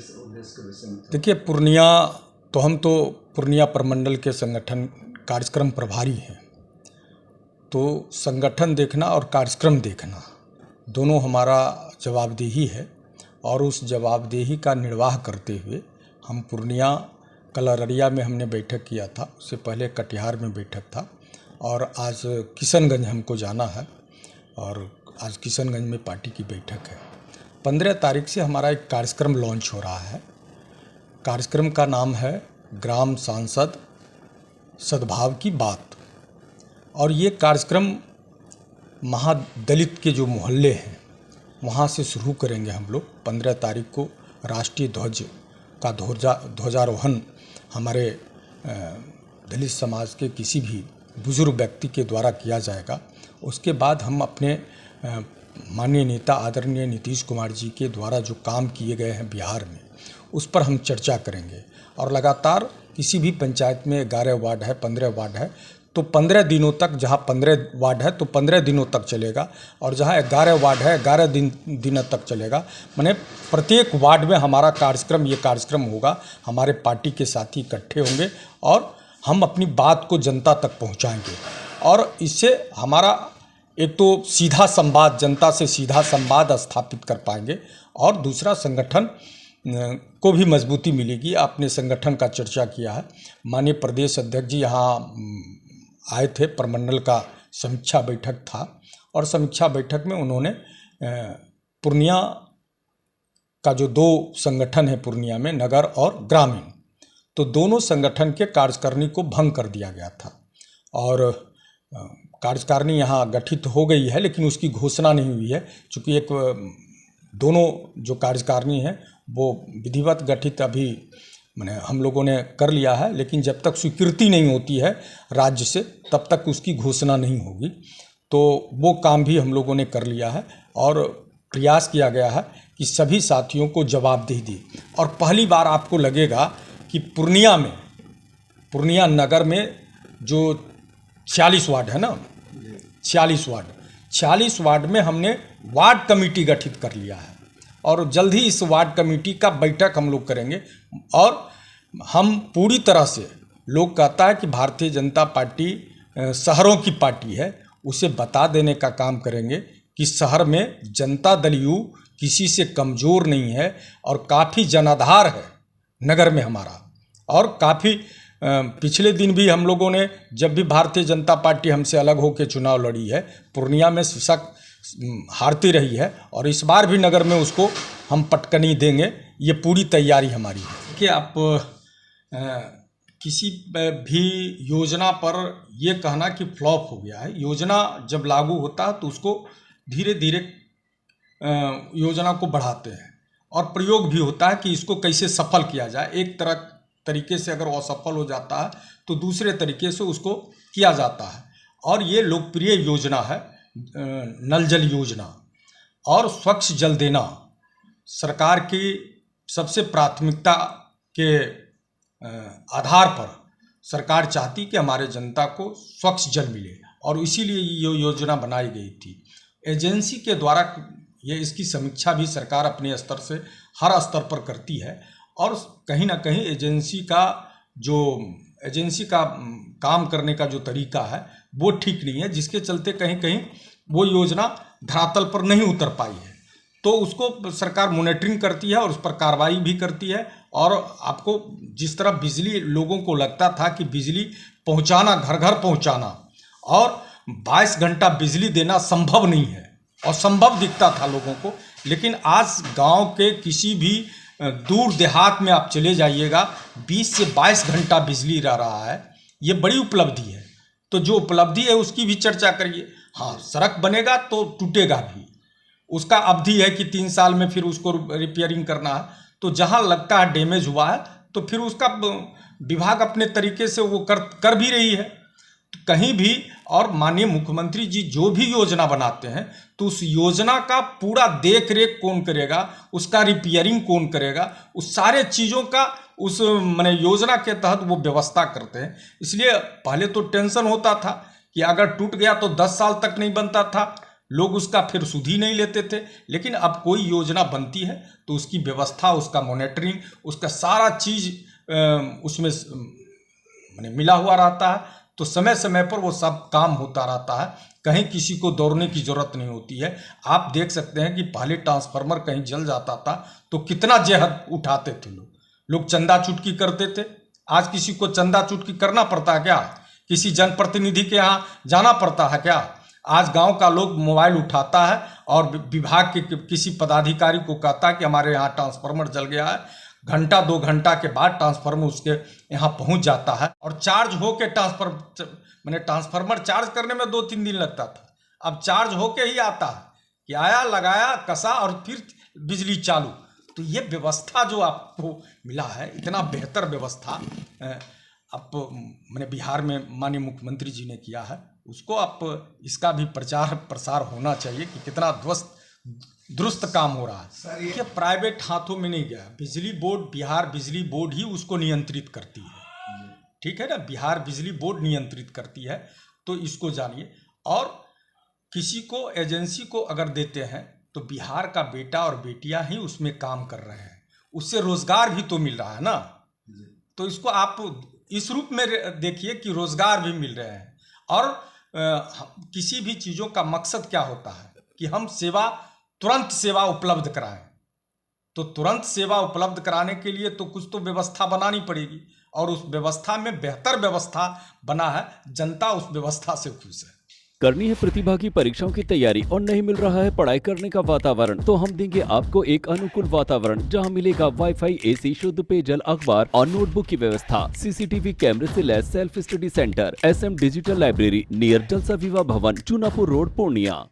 इस उद्देश्य के विषय में। देखिए, हम तो पूर्णिया प्रमंडल के संगठन कार्यक्रम प्रभारी हैं, तो संगठन देखना और कार्यक्रम देखना दोनों हमारा जवाबदेही है। और उस जवाबदेही का निर्वाह करते हुए हम पूर्णिया, कल अररिया में हमने बैठक किया था, उससे पहले कटिहार में बैठक था, और आज किशनगंज हमको जाना है, और आज किशनगंज में पार्टी की बैठक है। 15 तारीख से हमारा एक कार्यक्रम लॉन्च हो रहा है। कार्यक्रम का नाम है ग्राम सांसद सद्भाव की बात। और ये कार्यक्रम महादलित के जो मोहल्ले हैं वहाँ से शुरू करेंगे हम लोग। 15 तारीख को राष्ट्रीय ध्वज का ध्वजारोहण हमारे दलित समाज के किसी भी बुजुर्ग व्यक्ति के द्वारा किया जाएगा। उसके बाद हम अपने माननीय नेता आदरणीय नीतीश कुमार जी के द्वारा जो काम किए गए हैं बिहार में, उस पर हम चर्चा करेंगे। और लगातार किसी भी पंचायत में 11 वार्ड है, 15 वार्ड है, तो 15 दिनों तक, जहाँ 15 वार्ड है तो 15 दिनों तक चलेगा, और जहाँ 11 वार्ड है 11 दिनों तक चलेगा। माने प्रत्येक वार्ड में हमारा ये कार्यक्रम होगा। हमारे पार्टी के साथी इकट्ठे होंगे और हम अपनी बात को जनता तक पहुँचाएँगे। और इससे हमारा एक तो सीधा संवाद, जनता से सीधा संवाद स्थापित कर पाएंगे, और दूसरा संगठन को भी मजबूती मिलेगी। आपने संगठन का चर्चा किया है, माननीय प्रदेश अध्यक्ष जी यहाँ आए थे, प्रमंडल का समीक्षा बैठक था, और समीक्षा बैठक में उन्होंने पूर्णिया का जो 2 संगठन है पूर्णिया में, नगर और ग्रामीण, तो दोनों संगठन के कार्यकारिणी को भंग कर दिया गया था। और कार्यकारिणी यहाँ गठित हो गई है, लेकिन उसकी घोषणा नहीं हुई है, चूँकि दोनों जो कार्यकारिणी है वो विधिवत गठित अभी मैंने हम लोगों ने कर लिया है, लेकिन जब तक स्वीकृति नहीं होती है राज्य से तब तक उसकी घोषणा नहीं होगी। तो वो काम भी हम लोगों ने कर लिया है, और प्रयास किया गया है कि सभी साथियों को जवाबदेही दी। और पहली बार आपको लगेगा कि पूर्णिया नगर में जो 46 वार्ड है ना, 46 वार्ड में हमने वार्ड कमेटी गठित कर लिया है, और जल्द ही इस वार्ड कमेटी का बैठक हम लोग करेंगे। और हम पूरी तरह से, लोग कहता है कि भारतीय जनता पार्टी शहरों की पार्टी है, उसे बता देने का काम करेंगे कि शहर में जनता दल यू किसी से कमज़ोर नहीं है, और काफ़ी जनाधार है नगर में हमारा। और काफ़ी पिछले दिन भी हम लोगों ने, जब भी भारतीय जनता पार्टी हमसे अलग होकर चुनाव लड़ी है, पूर्णिया में शिक्षक हारती रही है, और इस बार भी नगर में उसको हम पटकनी देंगे। ये पूरी तैयारी हमारी है कि आप किसी भी योजना पर ये कहना कि फ्लॉप हो गया है। योजना जब लागू होता है तो उसको धीरे धीरे योजना को बढ़ाते हैं, और प्रयोग भी होता है कि इसको कैसे सफल किया जाए। एक तरीके से अगर असफल हो जाता है तो दूसरे तरीके से उसको किया जाता है। और ये लोकप्रिय योजना है नल जल योजना, और स्वच्छ जल देना सरकार की सबसे प्राथमिकता के आधार पर सरकार चाहती कि हमारे जनता को स्वच्छ जल मिले, और इसीलिए ये योजना बनाई गई थी। एजेंसी के द्वारा इसकी समीक्षा भी सरकार अपने स्तर से हर स्तर पर करती है, और कहीं ना कहीं एजेंसी का काम करने का जो तरीका है वो ठीक नहीं है, जिसके चलते कहीं कहीं वो योजना धरातल पर नहीं उतर पाई है। तो उसको सरकार मॉनिटरिंग करती है और उस पर कार्रवाई भी करती है। और आपको जिस तरह बिजली, लोगों को लगता था कि बिजली पहुंचाना, घर घर पहुंचाना और 22 घंटा बिजली देना संभव नहीं है, असंभव दिखता था लोगों को, लेकिन आज गांव के किसी भी दूर देहात में आप चले जाइएगा, 20 से 22 घंटा बिजली रह रहा है। ये बड़ी उपलब्धि है। तो जो उपलब्धि है उसकी भी चर्चा करिए। हाँ, सड़क बनेगा तो टूटेगा भी, उसका अवधि है कि 3 साल में फिर उसको रिपेयरिंग करना है। तो जहाँ लगता है डैमेज हुआ है तो फिर उसका विभाग अपने तरीके से वो कर भी रही है। तो कहीं भी, और माननीय मुख्यमंत्री जी जो भी योजना बनाते हैं तो उस योजना का पूरा देख रेख कौन करेगा, उसका रिपेयरिंग कौन करेगा, उस सारे चीज़ों का उस माने योजना के तहत वो व्यवस्था करते हैं। इसलिए पहले तो टेंशन होता था कि अगर टूट गया तो 10 साल तक नहीं बनता था, लोग उसका फिर सुध ही नहीं लेते थे। लेकिन अब कोई योजना बनती है तो उसकी व्यवस्था, उसका मॉनिटरिंग, उसका सारा चीज़ उसमें माने मिला हुआ रहता है, तो समय समय पर वो सब काम होता रहता है, कहीं किसी को दौड़ने की ज़रूरत नहीं होती है। आप देख सकते हैं कि पहले ट्रांसफार्मर कहीं जल जाता था तो कितना जहद उठाते थे लोग चंदा चुटकी करते थे। आज किसी को चंदा चुटकी करना पड़ता है क्या? किसी जनप्रतिनिधि के यहाँ जाना पड़ता है क्या? आज गांव का लोग मोबाइल उठाता है और विभाग के किसी पदाधिकारी को कहता है कि हमारे यहाँ ट्रांसफार्मर जल गया है, घंटा 2 घंटा के बाद ट्रांसफार्मर उसके यहाँ पहुँच जाता है और चार्ज हो के ट्रांसफार्मर चार्ज करने में 2-3 दिन लगता था, अब चार्ज होके ही आता है कि आया, लगाया, कसा और फिर बिजली चालू। तो ये व्यवस्था जो आपको मिला है, इतना बेहतर व्यवस्था आप मैंने बिहार में माननीय मुख्यमंत्री जी ने किया है, उसको आप इसका भी प्रचार प्रसार होना चाहिए कि कितना दुरुस्त काम हो रहा है। ये प्राइवेट हाथों में नहीं गया, बिजली बोर्ड, बिहार बिजली बोर्ड ही उसको नियंत्रित करती है, ठीक है ना, बिहार बिजली बोर्ड नियंत्रित करती है। तो इसको जानिए, और किसी को एजेंसी को अगर देते हैं तो बिहार का बेटा और बेटियां ही उसमें काम कर रहे हैं, उससे रोजगार भी तो मिल रहा है ना। तो इसको आप इस रूप में देखिए कि रोजगार भी मिल रहे हैं। और किसी भी चीज़ों का मकसद क्या होता है कि हम तुरंत सेवा उपलब्ध कराएं। तो तुरंत सेवा उपलब्ध कराने के लिए तो कुछ तो व्यवस्था बनानी पड़ेगी, और उस व्यवस्था में बेहतर व्यवस्था बना है, जनता उस व्यवस्था से खुश है। करनी है प्रतिभागी परीक्षाओं की तैयारी और नहीं मिल रहा है पढ़ाई करने का वातावरण, तो हम देंगे आपको एक अनुकूल वातावरण जहां मिलेगा वाईफाई, एसी, शुद्ध पेयजल, अखबार और नोटबुक की व्यवस्था, सीसीटीवी कैमरे से लैस self study centre, SM digital library near जलसा विवाह भवन, चुनापुर रोड, पूर्णिया।